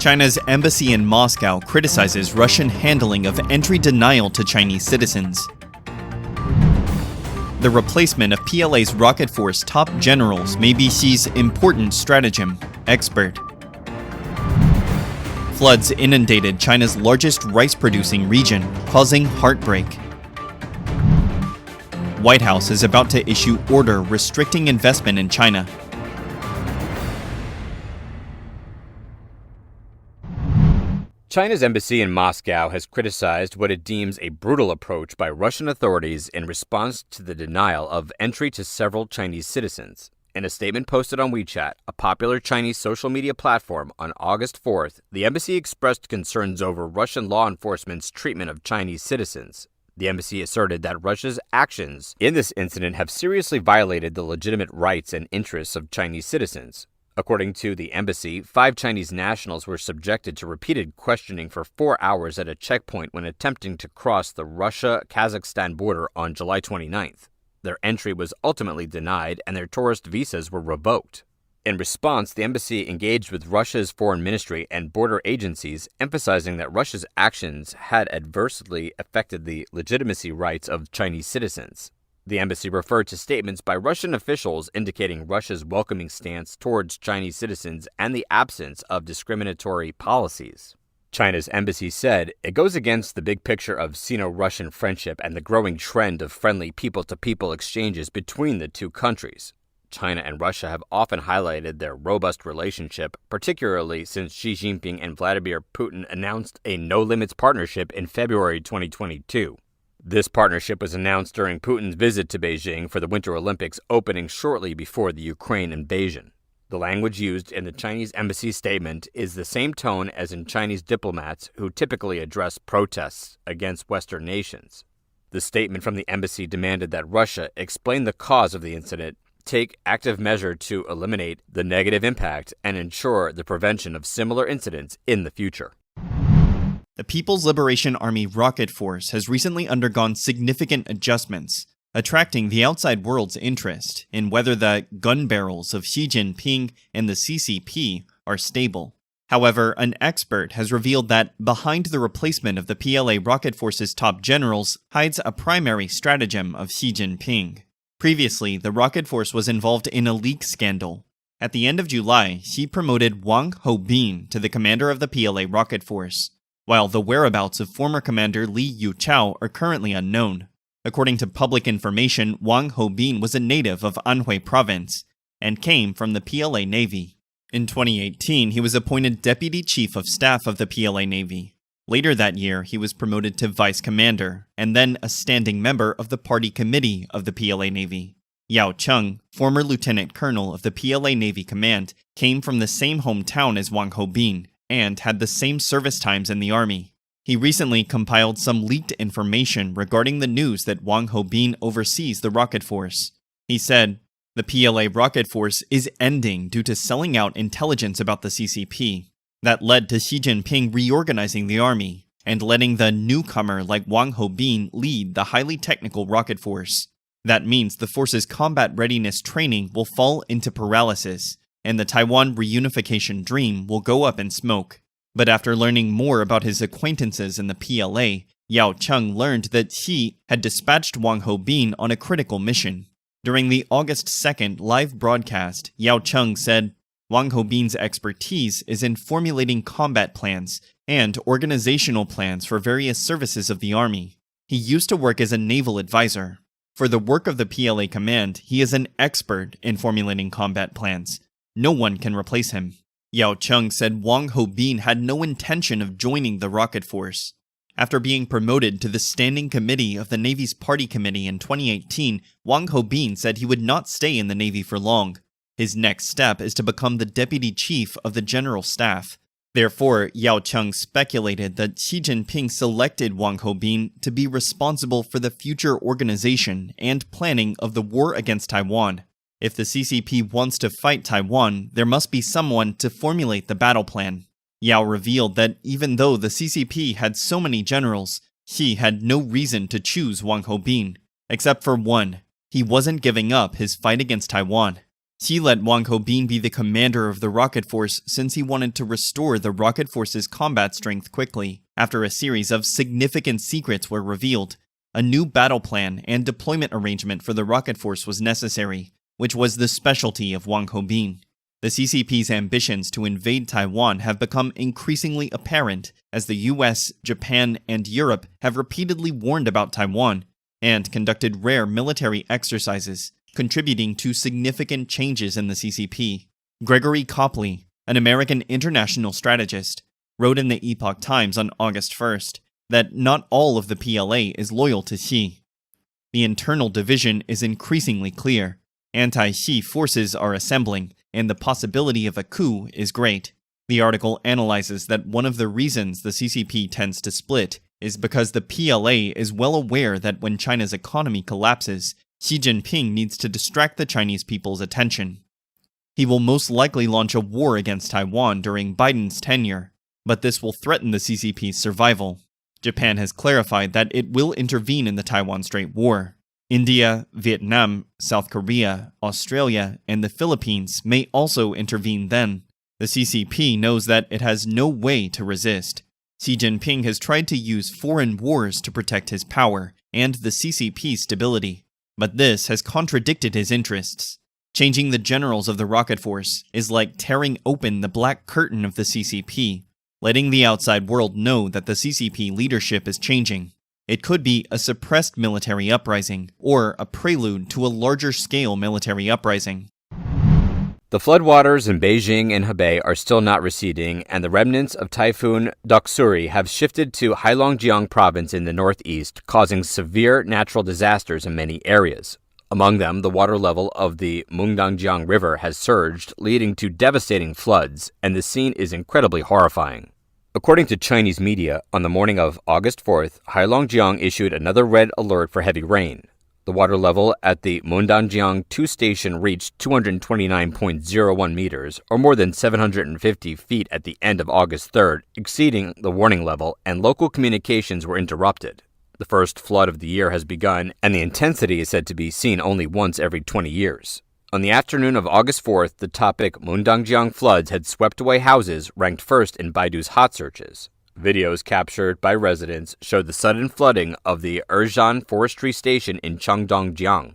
China's embassy in Moscow criticizes Russian handling of entry denial to Chinese citizens. The replacement of PLA's rocket force top generals may be Xi's important stratagem, expert. Floods inundated China's largest rice-producing region, causing heartbreak. White House is about to issue order restricting investment in China. China's embassy in Moscow has criticized what it deems a brutal approach by Russian authorities in response to the denial of entry to several Chinese citizens. In a statement posted on WeChat, a popular Chinese social media platform, on August 4th, the embassy expressed concerns over Russian law enforcement's treatment of Chinese citizens. The embassy asserted that Russia's actions in this incident have seriously violated the legitimate rights and interests of Chinese citizens. According to the embassy, 5 Chinese nationals were subjected to repeated questioning for 4 hours at a checkpoint when attempting to cross the Russia-Kazakhstan border on July 29th. Their entry was ultimately denied and their tourist visas were revoked. In response, the embassy engaged with Russia's foreign ministry and border agencies, emphasizing that Russia's actions had adversely affected the legitimacy rights of Chinese citizens. The embassy referred to statements by Russian officials indicating Russia's welcoming stance towards Chinese citizens and the absence of discriminatory policies. China's embassy said it goes against the big picture of Sino-Russian friendship and the growing trend of friendly people-to-people exchanges between the two countries. China and Russia have often highlighted their robust relationship, particularly since Xi Jinping and Vladimir Putin announced a no-limits partnership in February 2022. This partnership was announced during Putin's visit to Beijing for the Winter Olympics opening shortly before the Ukraine invasion. The language used in the Chinese embassy statement is the same tone as in Chinese diplomats who typically address protests against Western nations. The statement from the embassy demanded that Russia explain the cause of the incident, take active measure to eliminate the negative impact, and ensure the prevention of similar incidents in the future. The People's Liberation Army rocket force has recently undergone significant adjustments, attracting the outside world's interest in whether the gun barrels of Xi Jinping and the CCP are stable. However, an expert has revealed that behind the replacement of the PLA rocket force's top generals hides a primary stratagem of Xi Jinping. Previously, the rocket force was involved in a leak scandal. At the end of July, Xi promoted Wang Houbin to the commander of the PLA rocket force, while the whereabouts of former commander Li Yuchao are currently unknown. According to public information, Wang Houbin was a native of Anhui province and came from the PLA Navy. In 2018, he was appointed Deputy Chief of Staff of the PLA Navy. Later that year, he was promoted to Vice Commander, and then a standing member of the Party Committee of the PLA Navy. Yao Cheng, former Lieutenant Colonel of the PLA Navy Command, came from the same hometown as Wang Houbin, and had the same service times in the army. He recently compiled some leaked information regarding the news that Wang Houbin oversees the rocket force. He said, "The PLA rocket force is ending due to selling out intelligence about the CCP. That led to Xi Jinping reorganizing the army and letting the newcomer like Wang Houbin lead the highly technical rocket force. That means the force's combat readiness training will fall into paralysis, and the Taiwan reunification dream will go up in smoke." But after learning more about his acquaintances in the PLA, Yao Cheng learned that Xi had dispatched Wang Houbin on a critical mission. During the August 2nd live broadcast, Yao Cheng said, "Wang Houbin's expertise is in formulating combat plans and organizational plans for various services of the army. He used to work as a naval advisor. For the work of the PLA command, he is an expert in formulating combat plans. No one can replace him." Yao Cheng said Wang Houbin had no intention of joining the rocket force. After being promoted to the Standing Committee of the Navy's Party Committee in 2018, Wang Houbin said he would not stay in the Navy for long. His next step is to become the Deputy Chief of the General Staff. Therefore, Yao Cheng speculated that Xi Jinping selected Wang Houbin to be responsible for the future organization and planning of the war against Taiwan. If the CCP wants to fight Taiwan, there must be someone to formulate the battle plan. Yao revealed that even though the CCP had so many generals, Xi had no reason to choose Wang Houbin, except for one: he wasn't giving up his fight against Taiwan. Xi let Wang Houbin be the commander of the rocket force since he wanted to restore the rocket force's combat strength quickly. After a series of significant secrets were revealed, a new battle plan and deployment arrangement for the rocket force was necessary, which was the specialty of Wang Houbin. The CCP's ambitions to invade Taiwan have become increasingly apparent as the US, Japan, and Europe have repeatedly warned about Taiwan and conducted rare military exercises, contributing to significant changes in the CCP. Gregory Copley, an American international strategist, wrote in the Epoch Times on August 1st that not all of the PLA is loyal to Xi. The internal division is increasingly clear. Anti-Xi forces are assembling, and the possibility of a coup is great. The article analyzes that one of the reasons the CCP tends to split is because the PLA is well aware that when China's economy collapses, Xi Jinping needs to distract the Chinese people's attention. He will most likely launch a war against Taiwan during Biden's tenure, but this will threaten the CCP's survival. Japan has clarified that it will intervene in the Taiwan Strait War. India, Vietnam, South Korea, Australia, and the Philippines may also intervene then. The CCP knows that it has no way to resist. Xi Jinping has tried to use foreign wars to protect his power and the CCP's stability, but this has contradicted his interests. Changing the generals of the rocket force is like tearing open the black curtain of the CCP, letting the outside world know that the CCP leadership is changing. It could be a suppressed military uprising, or a prelude to a larger-scale military uprising. The floodwaters in Beijing and Hebei are still not receding, and the remnants of Typhoon Doksuri have shifted to Heilongjiang province in the northeast, causing severe natural disasters in many areas. Among them, the water level of the Mundangjiang River has surged, leading to devastating floods, and the scene is incredibly horrifying. According to Chinese media, on the morning of August 4th, Heilongjiang issued another red alert for heavy rain. The water level at the Mundangjiang 2 station reached 229.01 meters, or more than 750 feet at the end of August 3rd, exceeding the warning level, and local communications were interrupted. The first flood of the year has begun, and the intensity is said to be seen only once every 20 years. On the afternoon of August 4th, the topic Mundangjiang floods had swept away houses ranked first in Baidu's hot searches. Videos captured by residents showed the sudden flooding of the Erzhan forestry station in Changdongjiang.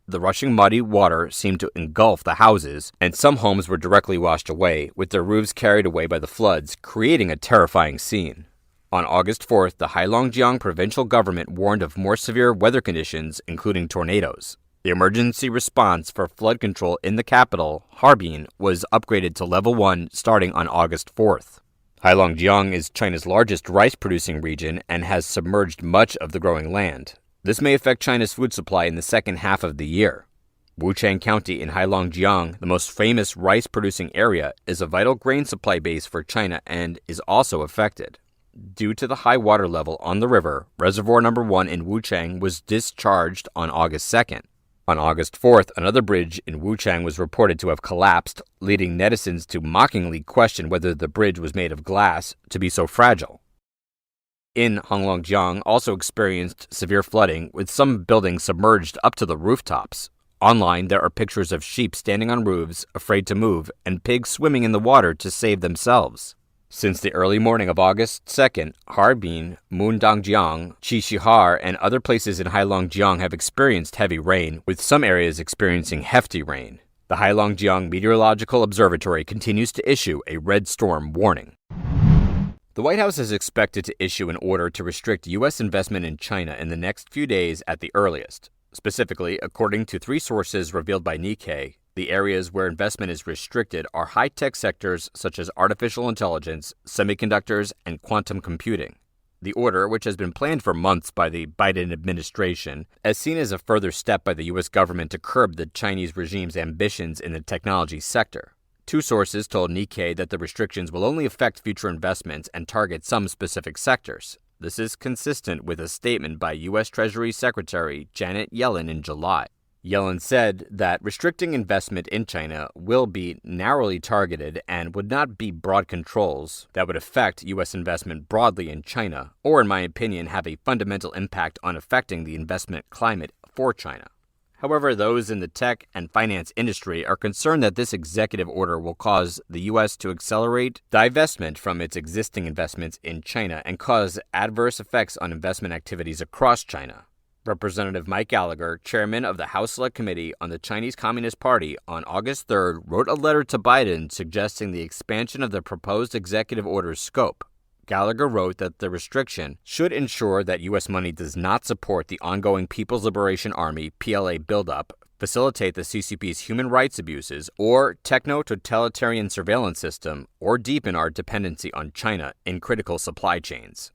The rushing muddy water seemed to engulf the houses, and some homes were directly washed away, with their roofs carried away by the floods, creating a terrifying scene. On August 4th, the Heilongjiang provincial government warned of more severe weather conditions, including tornadoes. The emergency response for flood control in the capital, Harbin, was upgraded to Level 1 starting on August 4th. Heilongjiang is China's largest rice-producing region and has submerged much of the growing land. This may affect China's food supply in the second half of the year. Wuchang County in Heilongjiang, the most famous rice-producing area, is a vital grain supply base for China and is also affected. Due to the high water level on the river, Reservoir Number 1 in Wuchang was discharged on August 2nd. On August 4th, another bridge in Wuchang was reported to have collapsed, leading netizens to mockingly question whether the bridge was made of glass to be so fragile. In Heilongjiang also experienced severe flooding, with some buildings submerged up to the rooftops. Online, there are pictures of sheep standing on roofs, afraid to move, and pigs swimming in the water to save themselves. Since the early morning of August 2nd, Harbin, Mundangjiang, Qixihar, and other places in Heilongjiang have experienced heavy rain, with some areas experiencing hefty rain. The Heilongjiang Meteorological Observatory continues to issue a red storm warning. The White House is expected to issue an order to restrict U.S. investment in China in the next few days at the earliest. Specifically, according to 3 sources revealed by Nikkei, the areas where investment is restricted are high-tech sectors such as artificial intelligence, semiconductors, and quantum computing. The order, which has been planned for months by the Biden administration, is seen as a further step by the U.S. government to curb the Chinese regime's ambitions in the technology sector. 2 sources told Nikkei that the restrictions will only affect future investments and target some specific sectors. This is consistent with a statement by U.S. Treasury Secretary Janet Yellen in July. Yellen said that restricting investment in China will be narrowly targeted and would not be broad controls that would affect U.S. investment broadly in China, or in my opinion have a fundamental impact on affecting the investment climate for China. However, those in the tech and finance industry are concerned that this executive order will cause the U.S. to accelerate divestment from its existing investments in China and cause adverse effects on investment activities across China. Representative Mike Gallagher, chairman of the House Select Committee on the Chinese Communist Party, on August 3rd wrote a letter to Biden suggesting the expansion of the proposed executive order's scope. Gallagher wrote that the restriction should ensure that U.S. money does not support the ongoing People's Liberation Army (PLA) buildup, facilitate the CCP's human rights abuses, or techno-totalitarian surveillance system, or deepen our dependency on China in critical supply chains.